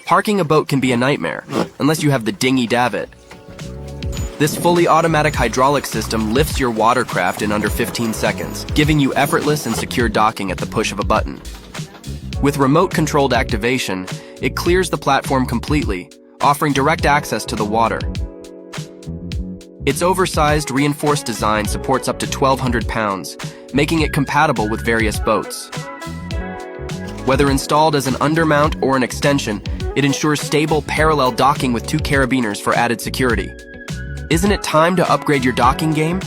Parking a boat can be a nightmare, unless you have the dinghydavit. This fully automatic hydraulic system lifts your watercraft in under 15 seconds, giving you effortless and secure docking at the push of a button. With remote-controlled activation, it clears the platform completely, offering direct access to the water. Its oversized, reinforced design supports up to 1,200 pounds, making it compatible with various boats. Whether installed as an undermount or an extension, it ensures stable, parallel docking with 2 carabiners for added security. Isn't it time to upgrade your docking game?